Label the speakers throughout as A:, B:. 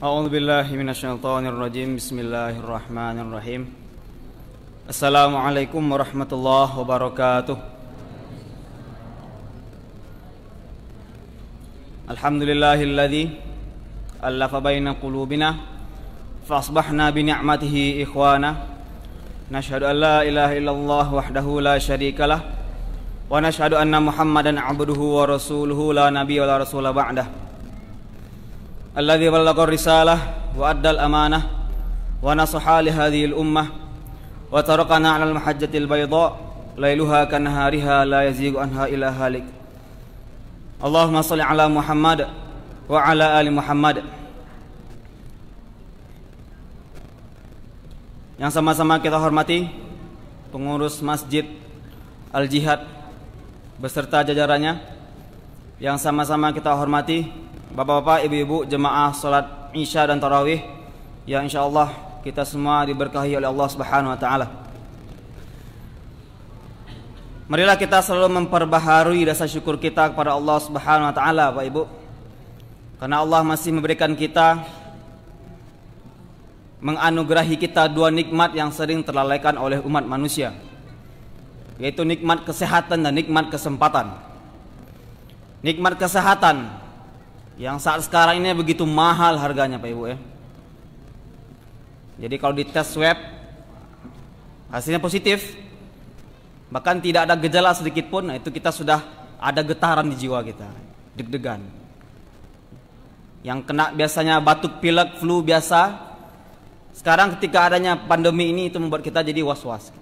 A: A'udzu billahi minasyaitonir rajim. Bismillahirrahmanirrahim. Assalamualaikum warahmatullahi wabarakatuh. Alhamdulillahilladzi allafa baina qulubina fa asbahna bi ni'matihi ikhwana. Nashhadu an la ilaha illallah wahdahu la syarikalah wa nashhadu anna Muhammadan 'abduhu wa rasuluhu la nabiyya wa la rasula ba'dah. Alladzi ballagha risalah wa addal amanah wa nasaha li hadhil ummah wa tarakana 'alal mahajjatil bayda lailuha kanahariha la yazighu anha illa halik. Allahumma shalli 'ala Muhammad wa 'ala ali Muhammad. Yang sama-sama kita hormati pengurus Masjid Al-Jihad beserta jajarannya, yang sama-sama kita hormati bapak-bapak, ibu-ibu, jemaah salat Isya dan Tarawih yang insyaallah kita semua diberkahi oleh Allah Subhanahu wa taala. Marilah kita selalu memperbaharui rasa syukur kita kepada Allah Subhanahu wa taala, Bapak Ibu. Karena Allah masih memberikan kita, menganugerahi kita dua nikmat yang sering terlalaikan oleh umat manusia, yaitu nikmat kesehatan dan nikmat kesempatan. Nikmat kesehatan yang saat sekarang ini begitu mahal harganya, Pak Ibu ya. Jadi kalau dites swab hasilnya positif, bahkan tidak ada gejala sedikit pun, itu kita sudah ada getaran di jiwa kita, deg-degan. Yang kena biasanya batuk, pilek, flu biasa, sekarang ketika adanya pandemi ini itu membuat kita jadi was-was.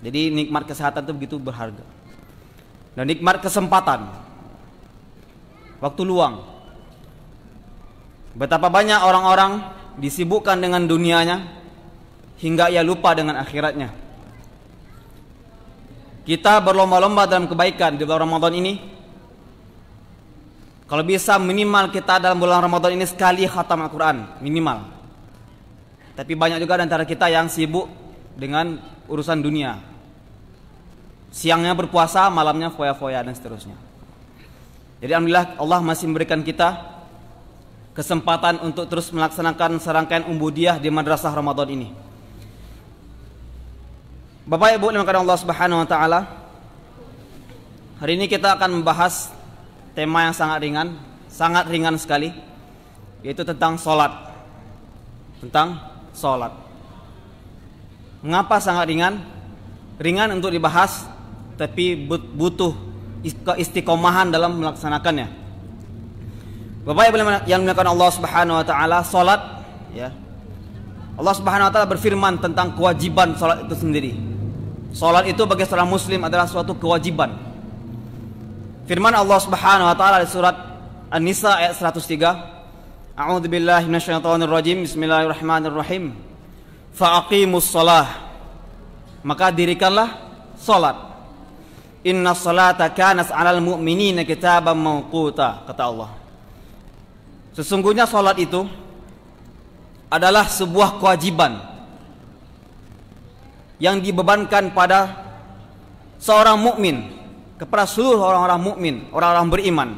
A: Jadi nikmat kesehatan itu begitu berharga. Dan nikmat kesempatan, waktu luang. Betapa banyak orang-orang disibukkan dengan dunianya hingga ia lupa dengan akhiratnya. Kita berlomba-lomba dalam kebaikan di bulan Ramadan ini. Kalau bisa minimal kita dalam bulan Ramadan ini sekali khatam Al-Quran, minimal. Tapi banyak juga di antara kita yang sibuk dengan urusan dunia. Siangnya berpuasa, malamnya foya-foya dan seterusnya. Jadi alhamdulillah Allah masih memberikan kita kesempatan untuk terus melaksanakan serangkaian ubudiyah di madrasah Ramadan ini. Bapak Ibu dimuliakan Allah Subhanahu wa taala, hari ini kita akan membahas tema yang sangat ringan sekali, yaitu tentang salat. Tentang salat. Mengapa sangat ringan? Ringan untuk dibahas, tapi butuh keistiqomahan dalam melaksanakannya. Bapak Ibu yang dimuliakan Allah Subhanahu wa taala, salat ya. Allah Subhanahu wa taala berfirman tentang kewajiban salat itu sendiri. Salat itu bagi seorang muslim adalah suatu kewajiban. Firman Allah Subhanahu wa taala di surat An-Nisa ayat 103, A'udzu billahi minasyaitonir rajim. Bismillahirrahmanirrahim. Faqimus shalah. Maka dirikanlah salat. Innas salata kanat 'alal mu'minina kitaban mawquta, kata Allah. Sesungguhnya salat itu adalah sebuah kewajiban yang dibebankan pada seorang mukmin, kepada seluruh orang-orang mukmin, orang-orang beriman,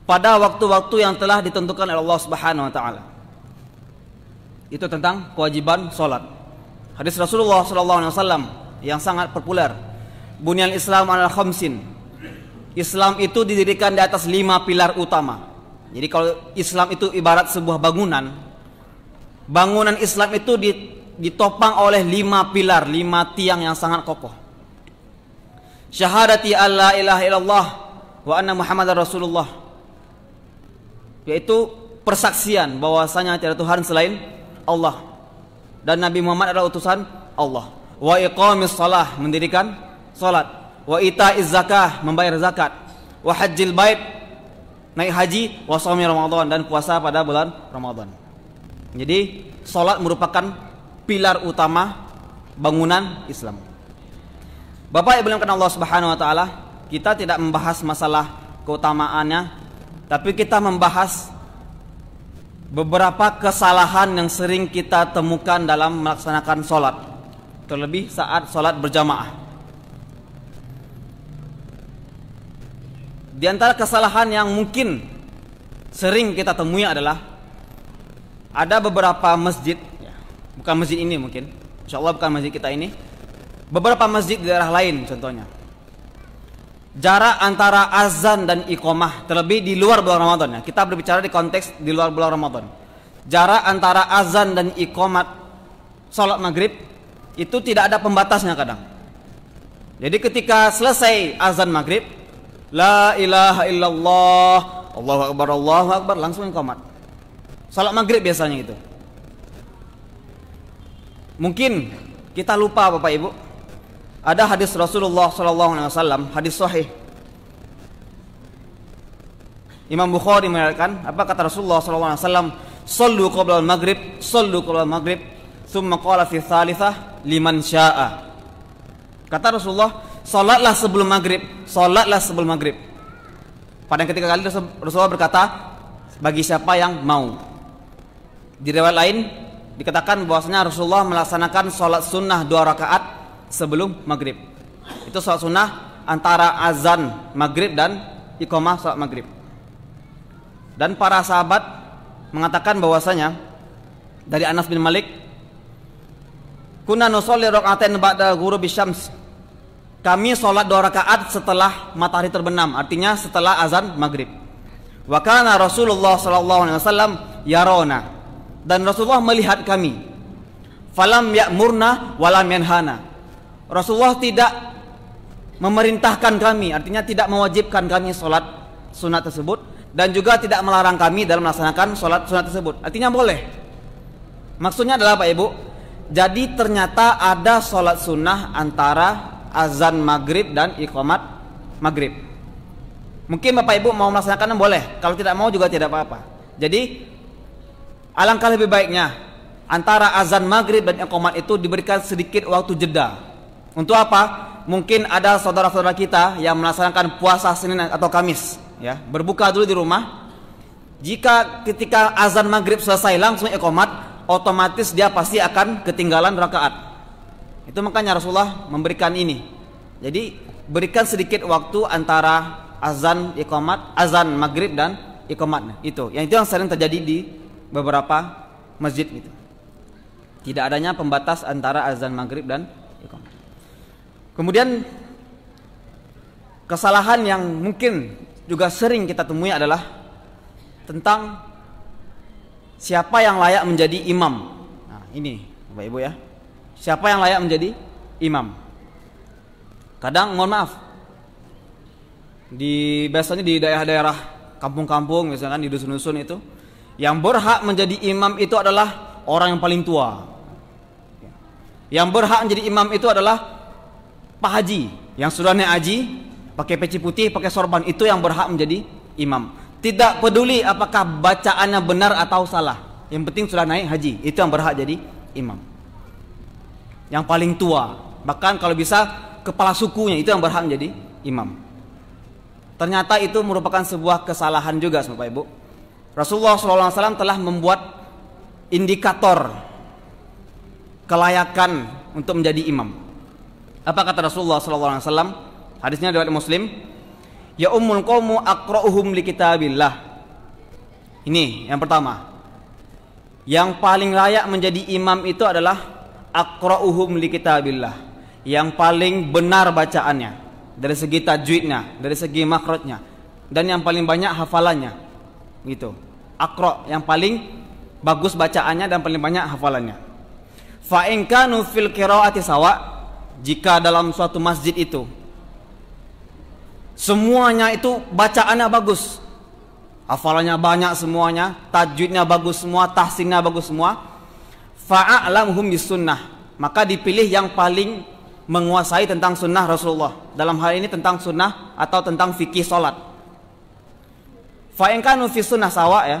A: pada waktu-waktu yang telah ditentukan oleh Allah Subhanahu wa taala. Itu tentang kewajiban salat. Hadis Rasulullah sallallahu alaihi wasallam yang sangat populer, Bunyal Islam 'alal khamsin. Islam itu didirikan di atas 5 pilar utama. Jadi kalau Islam itu ibarat sebuah bangunan, bangunan Islam itu ditopang oleh 5 pilar, 5 tiang yang sangat kokoh. Syahadati alla ilaha illallah wa anna Muhammadar Rasulullah, yaitu persaksian bahwasanya tiada Tuhan selain Allah dan Nabi Muhammad adalah utusan Allah. Wa iqamis shalah, mendirikan salat. Wa ita'iz zakah, membayar zakat. Wa hajjil bait, naik haji. Wa shaumi Ramadan, dan puasa pada bulan Ramadan. Jadi salat merupakan pilar utama bangunan Islam. Bapak Ibu yang Allah Subhanahu wa taala, kita tidak membahas masalah keutamaannya, tapi kita membahas beberapa kesalahan yang sering kita temukan dalam melaksanakan salat, terlebih saat salat berjamaah. Di antara kesalahan yang mungkin sering kita temui adalah ada beberapa masjid, ya, bukan masjid ini mungkin, insya Allah bukan masjid kita ini, beberapa masjid di daerah lain contohnya, jarak antara azan dan iqamah, terlebih di luar bulan Ramadan ya. Kita berbicara di konteks di luar bulan Ramadan. Jarak antara azan dan iqamat salat maghrib itu tidak ada pembatasnya kadang. Jadi ketika selesai azan maghrib, la ilaha illallah, Allahu akbar, langsung iqamat. Salat maghrib biasanya gitu. Mungkin kita lupa Bapak Ibu, ada hadis Rasulullah SAW, hadis sahih. Imam Bukhari meriwayatkan, apa kata Rasulullah SAW? Sallu qabla al-maghrib, sallu qabla al-maghrib, thumma qala fi thalithah liman syaa. Kata Rasulullah, salatlah sebelum maghrib, salatlah sebelum maghrib. Pada ketika kali Rasulullah berkata, bagi siapa yang mau. Di riwayat lain dikatakan bahwasanya Rasulullah melaksanakan salat sunnah 2 rakaat sebelum maghrib. Itu salat sunnah antara azan maghrib dan iqamah salat maghrib. Dan para sahabat mengatakan bahwasanya dari Anas bin Malik, kunna nusolli rakaatain ba'da ghurubi syams. Kami sholat 2 rakaat setelah matahari terbenam, artinya setelah azan maghrib. Wa kana Rasulullah SAW yarona, dan Rasulullah melihat kami. Falam ya'murna walam yanhana. Rasulullah tidak memerintahkan kami, artinya tidak mewajibkan kami sholat sunat tersebut, dan juga tidak melarang kami dalam melaksanakan sholat sunat tersebut. Artinya boleh. Maksudnya adalah Pak Ibu, jadi ternyata ada sholat sunnah antara azan maghrib dan iqamat maghrib. Mungkin Bapak Ibu mau melaksanakannya boleh, kalau tidak mau juga tidak apa-apa. Jadi alangkah lebih baiknya antara azan maghrib dan iqamat itu diberikan sedikit waktu jeda. Untuk apa? Mungkin ada saudara-saudara kita yang melaksanakan puasa Senin atau Kamis, ya, berbuka dulu di rumah. Jika ketika azan maghrib selesai langsung iqamat, otomatis dia pasti akan ketinggalan rakaat. Itu makanya Rasulullah memberikan ini. Jadi berikan sedikit waktu antara azan iqamat, azan maghrib dan iqamatnya. Itu yang sering terjadi di beberapa masjid gitu. Tidak adanya pembatas antara azan maghrib dan iqamat. Kemudian kesalahan yang mungkin juga sering kita temui adalah tentang siapa yang layak menjadi imam. Nah, ini Bapak Ibu ya. Siapa yang layak menjadi imam? Kadang mohon maaf, biasanya di daerah-daerah kampung-kampung misalkan di dusun-dusun itu, yang berhak menjadi imam itu adalah orang yang paling tua. Yang berhak menjadi imam itu adalah Pak Haji yang sudah naik haji, pakai peci putih, pakai sorban, itu yang berhak menjadi imam. Tidak peduli apakah bacaannya benar atau salah, yang penting sudah naik haji, itu yang berhak jadi imam. Yang paling tua, bahkan kalau bisa kepala sukunya, itu yang berhak menjadi imam. Ternyata itu merupakan sebuah kesalahan juga Bapak Ibu. Rasulullah SAW telah membuat indikator kelayakan untuk menjadi imam. Apa kata Rasulullah SAW? Hadisnya riwayat Muslim. Ya ummul qaumu aqra'uhum li kitabillah. Ini yang pertama. Yang paling layak menjadi imam itu adalah aqra'uhum li kitabillah, yang paling benar bacaannya dari segi tajwidnya, dari segi makhrajnya, dan yang paling banyak hafalannya. Gitu. Aqra, yang paling bagus bacaannya dan paling banyak hafalannya. Fa in kanu fil qiraati sawa, jika dalam suatu masjid itu semuanya itu bacaannya bagus, hafalannya banyak semuanya, tajwidnya bagus semua, tahsinnya bagus semua, fa'a'lamhum bis sunnah, maka dipilih yang paling menguasai tentang sunnah Rasulullah, dalam hal ini tentang sunnah atau tentang fikih salat. Fa in kanu fi sunnah sawa, ya,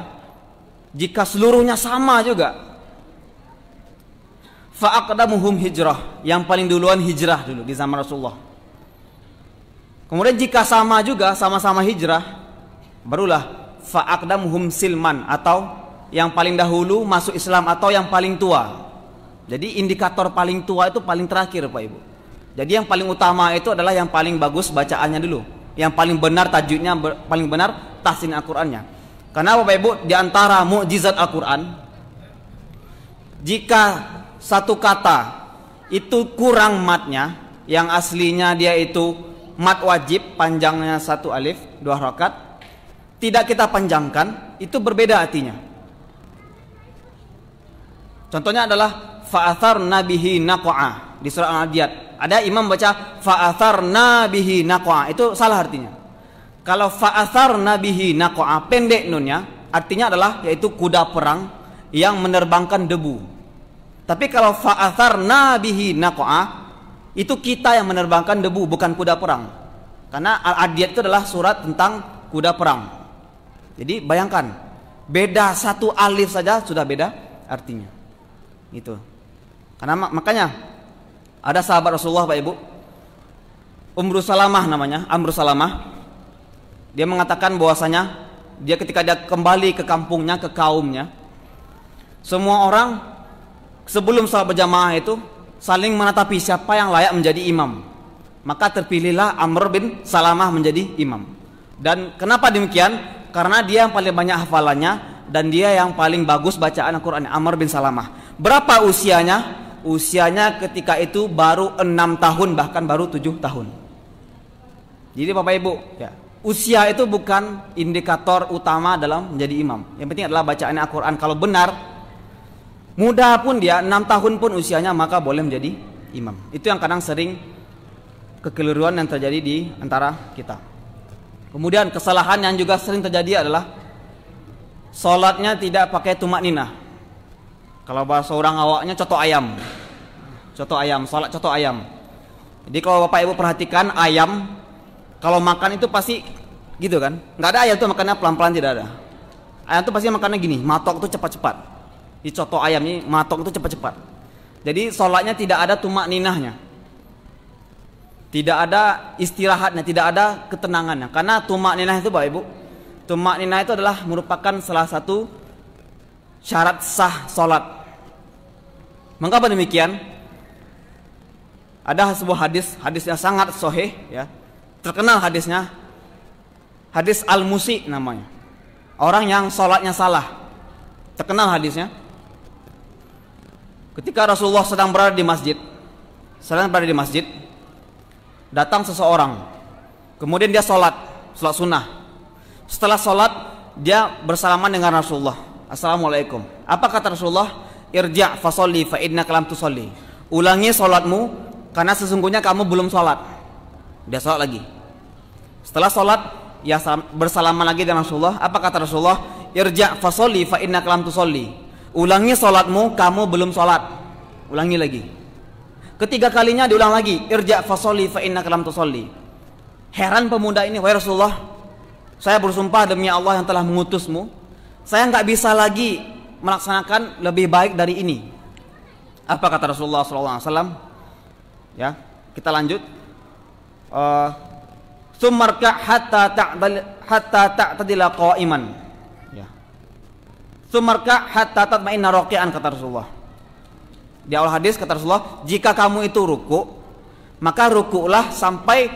A: jika seluruhnya sama juga, fa'aqdamuhum hijrah, yang paling duluan hijrah dulu di zaman Rasulullah. Kemudian jika sama juga, sama-sama hijrah, barulah fa'aqdamuhum silman, atau yang paling dahulu masuk Islam atau yang paling tua. Jadi indikator paling tua itu paling terakhir Pak Ibu. Jadi yang paling utama itu adalah yang paling bagus bacaannya dulu, yang paling benar tajwidnya, paling benar tahsin Al-Qur'annya. Karena Bapak Ibu, di antara mukjizat Al-Quran, jika satu kata itu kurang matnya, yang aslinya dia itu mat wajib, panjangnya 1 alif 2 harakat, tidak kita panjangkan, itu berbeda artinya. Contohnya adalah fa'atharna bihi naqa'a di surah Al-Adiyat. Ada imam baca fa'atharna bihi naqa'a, itu salah artinya. Kalau fa'atharna bihi naqa'a, pendek nunnya, artinya adalah yaitu kuda perang yang menerbangkan debu. Tapi kalau fa'atharna bihi naqa'a, itu kita yang menerbangkan debu, bukan kuda perang. Karena Al-Adiyat itu adalah surat tentang kuda perang. Jadi bayangkan, beda 1 alif saja sudah beda artinya. Itu. Karena makanya ada sahabat Rasulullah, Pak Ibu, Amr Salamah namanya, Amr Salamah. Dia mengatakan bahwasanya dia ketika dia kembali ke kampungnya, ke kaumnya, semua orang sebelum salat berjamaah itu saling menatapi siapa yang layak menjadi imam. Maka terpilihlah Amr bin Salamah menjadi imam. Dan kenapa demikian? Karena dia yang paling banyak hafalannya dan dia yang paling bagus bacaan Al-Quran, Amr bin Salamah. Berapa usianya? Usianya ketika itu baru 6 tahun, bahkan baru 7 tahun. Jadi Bapak Ibu, ya, usia itu bukan indikator utama dalam menjadi imam. Yang penting adalah bacaan Al-Quran. Kalau benar, muda pun dia 6 tahun pun usianya, maka boleh menjadi imam. Itu yang kadang sering kekeliruan yang terjadi di antara kita. Kemudian kesalahan yang juga sering terjadi adalah sholatnya tidak pakai tumak ninah. Kalau bahasa orang awaknya coto ayam. Coto ayam, sholat coto ayam. Jadi kalau Bapak Ibu perhatikan ayam, kalau makan itu pasti gitu kan. Nggak ada ayam tuh makannya pelan-pelan, tidak ada. Ayam tuh pasti makannya gini, matok tuh cepat-cepat. Di coto ayam ini matok tuh cepat-cepat. Jadi sholatnya tidak ada tumak ninahnya, tidak ada istirahatnya, tidak ada ketenangannya. Karena tumak ninah itu Bapak Ibu, tumak ninah itu adalah merupakan salah satu syarat sah sholat. Mengapa demikian? Ada sebuah hadisnya sangat sahih, ya, terkenal hadisnya, hadis Al-Musi namanya, orang yang sholatnya salah, terkenal hadisnya. Ketika Rasulullah sedang berada di masjid, datang seseorang, kemudian dia sholat sunnah. Setelah sholat, dia bersalaman dengan Rasulullah, Assalamualaikum. Apa kata Rasulullah? Irja' fasolli fa innaka lam tusolli. Ulangi sholatmu, karena sesungguhnya kamu belum sholat. Dia sholat lagi. Setelah sholat, ya bersalaman lagi dengan Rasulullah. Apa kata Rasulullah? Irja' fasolli fa innaka lam tusolli. Ulangi sholatmu, kamu belum sholat. Ulangi lagi. Ketiga kalinya diulang lagi. Irja' fasolli fa innaka lam tusolli. Heran pemuda ini, wahai Rasulullah, saya bersumpah demi Allah yang telah mengutusmu, saya nggak bisa lagi melaksanakan lebih baik dari ini. Apa kata Rasulullah SAW? Ya, kita lanjut. Sumarka hatta ta'tadila qa'iman. Ya. Sumarka hatta tatma'inna raqi'an, kata Rasulullah. Di awal hadis kata Rasulullah, jika kamu itu ruku, maka rukulah sampai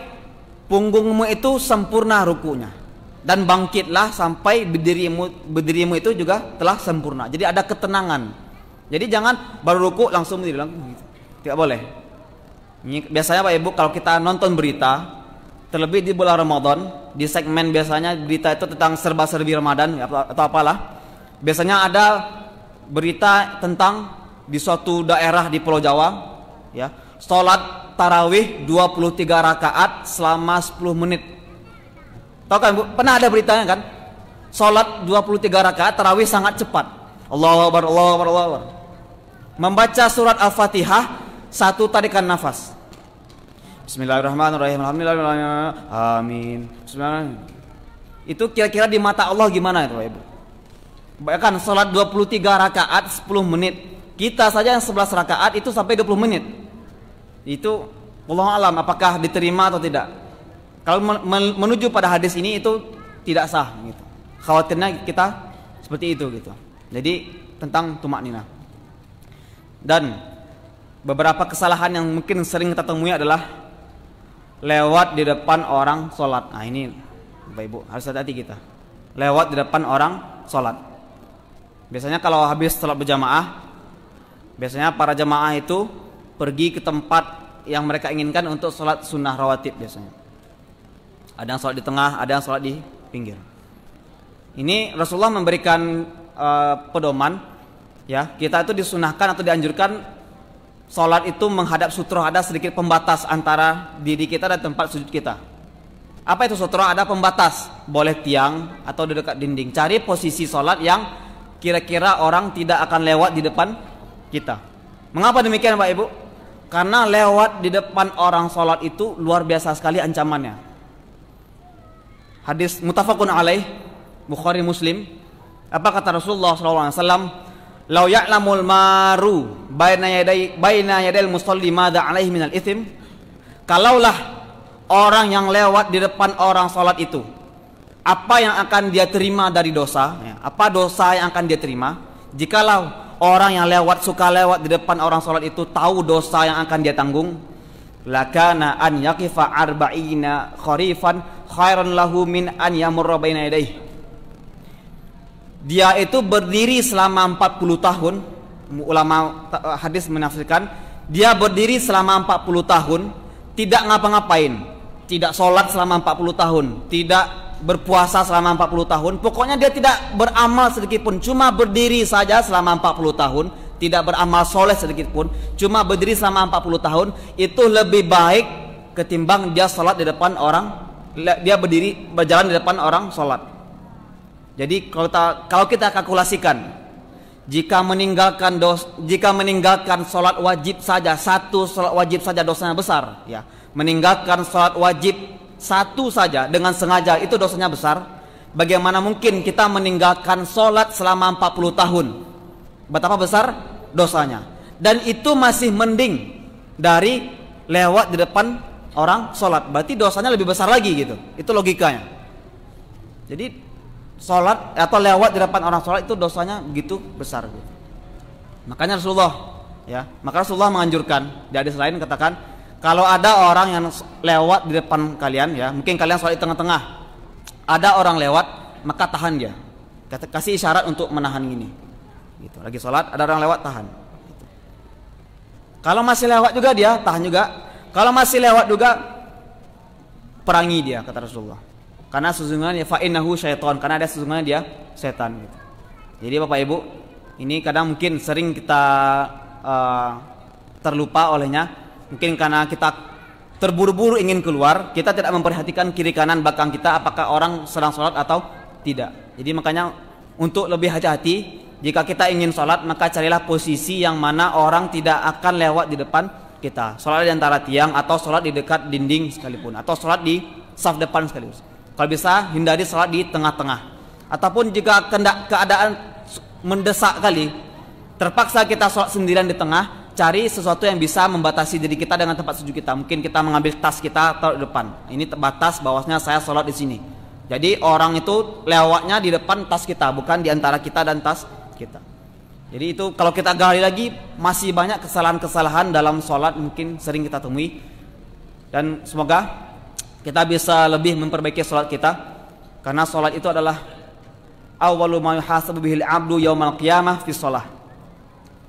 A: punggungmu itu sempurna rukunya. Dan bangkitlah sampai berdirimu itu juga telah sempurna. Jadi ada ketenangan. Jadi jangan baru ruku langsung berdiri, tidak boleh. Biasanya Pak Ibu kalau kita nonton berita, terlebih di bulan Ramadan, di segmen biasanya berita itu tentang serba-serbi Ramadan atau apalah. Biasanya ada berita tentang di suatu daerah di Pulau Jawa, ya, sholat tarawih 23 rakaat selama 10 menit. Tahu kan Bu? Pernah ada beritanya kan? Sholat 23 rakaat tarawih sangat cepat. Allahu Akbar, Allahu Akbar, Allahu Akbar. Membaca surat Al-Fatihah 1 tarikan nafas. Bismillahirrahmanirrahim. Alhamdulillah. Amin. Bismillahirrahmanirrahim. Itu kira-kira di mata Allah gimana itu Pak Ibu? Bayangkan sholat 23 rakaat 10 menit. Kita saja yang 11 rakaat itu sampai 20 menit. Itu wallahu alam apakah diterima atau tidak. Kalau menuju pada hadis ini itu tidak sah gitu. Khawatirnya kita seperti itu gitu. Jadi tentang tumak ninah. Dan beberapa kesalahan yang mungkin sering kita temui adalah lewat di depan orang sholat. Nah ini Bapak Ibu harus hati-hati kita. lewat di depan orang sholat. Biasanya kalau habis sholat berjamaah, biasanya para jamaah itu pergi ke tempat yang mereka inginkan untuk sholat sunnah rawatib biasanya. Ada yang sholat di tengah, ada yang sholat di pinggir. Ini Rasulullah memberikan pedoman, ya, kita itu disunahkan atau dianjurkan sholat itu menghadap sutroh, ada sedikit pembatas antara diri kita dan tempat sujud kita. Apa itu sutroh? Ada pembatas, boleh tiang atau di dekat dinding. Cari posisi sholat yang kira-kira orang tidak akan lewat di depan kita. Mengapa demikian Pak Ibu? Karena lewat di depan orang sholat itu luar biasa sekali ancamannya. Hadis muttafaqun alaih, Bukhari Muslim. Apa kata Rasulullah SAW? Lau ya'lamul maru baina yadayil musalli madza alaihi minal ithim. Kalaulah orang yang lewat di depan orang sholat itu, apa yang akan dia terima dari dosa, ya, apa dosa yang akan dia terima? Jikalau orang yang suka lewat di depan orang sholat itu tahu dosa yang akan dia tanggung, lakana an yaqifa arba'ina kharifan khairan lahu min an yamurra baina yadayhi. Dia itu berdiri selama 40 tahun. Ulama hadis menafsirkan, dia berdiri selama 40 tahun tidak ngapa-ngapain, tidak sholat selama 40 tahun, tidak berpuasa selama 40 tahun, pokoknya dia tidak beramal sedikit pun, cuma berdiri saja selama 40 tahun, tidak beramal soleh sedikit pun, cuma berdiri selama 40 tahun, itu lebih baik ketimbang dia sholat di depan orang, dia berjalan di depan orang sholat. Jadi kalau kita kalkulasikan, jika meninggalkan sholat wajib saja, satu sholat wajib saja dosanya besar, ya. Meninggalkan sholat wajib satu saja dengan sengaja itu dosanya besar. Bagaimana mungkin kita meninggalkan sholat selama 40 tahun? Betapa besar dosanya. Dan itu masih mending dari lewat di depan orang sholat. Berarti dosanya lebih besar lagi gitu. Itu logikanya. Jadi sholat atau lewat di depan orang sholat itu dosanya begitu besar gitu. Makanya Rasulullah menganjurkan, di hadis lain katakan, kalau ada orang yang lewat di depan kalian, ya, mungkin kalian sholat di tengah-tengah, ada orang lewat, maka tahan dia. Kasih isyarat untuk menahan ini. Gitu. Lagi sholat, ada orang lewat, tahan. Gitu. Kalau masih lewat juga dia, tahan juga. Kalau masih lewat juga, perangi dia, kata Rasulullah. Karena sesungguhnya fa'innahu syaitan, karena ada sesungguhnya dia setan. Gitu. Jadi Bapak Ibu, ini kadang mungkin sering kita terlupa olehnya. Mungkin karena kita terburu-buru ingin keluar, kita tidak memperhatikan kiri kanan belakang kita, apakah orang sedang sholat atau tidak. Jadi makanya untuk lebih hati-hati, jika kita ingin sholat, maka carilah posisi yang mana orang tidak akan lewat di depan kita. Sholat di antara tiang, atau sholat di dekat dinding sekalipun, atau sholat di saf depan sekalipun. Kalau bisa, hindari sholat di tengah-tengah. Ataupun jika keadaan mendesak kali, terpaksa kita sholat sendirian di tengah, cari sesuatu yang bisa membatasi diri kita dengan tempat sujud kita. Mungkin kita mengambil tas kita taruh di depan. Ini batas bahwasanya saya sholat di sini. Jadi orang itu lewatnya di depan tas kita, bukan di antara kita dan tas kita. Jadi itu kalau kita gali lagi, masih banyak kesalahan-kesalahan dalam sholat mungkin sering kita temui. Dan semoga kita bisa lebih memperbaiki sholat kita, karena sholat itu adalah awwalu ma yuhasabu bihil abdu yaumal qiyamah fi sholah.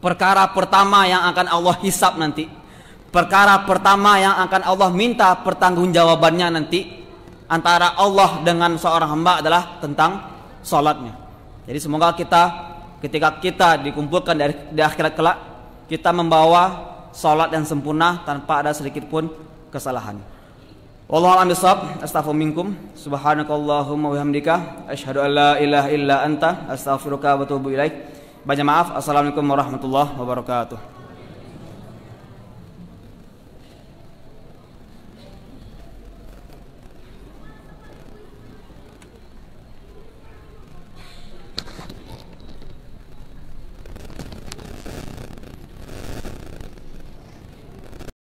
A: Perkara pertama yang akan Allah hisab nanti, perkara pertama yang akan Allah minta pertanggungjawabannya nanti antara Allah dengan seorang hamba adalah tentang sholatnya. Jadi semoga ketika kita dikumpulkan di akhirat kelak, kita membawa sholat yang sempurna tanpa ada sedikit pun kesalahan. Wallahu a'lam bishawab. Astaghfiru minkum. Subhanakallahumma wa bihamdika asyhadu an la ilaha illa anta astaghfiruka wa atubu ilaik. Banyak maaf. Assalamualaikum warahmatullahi wabarakatuh.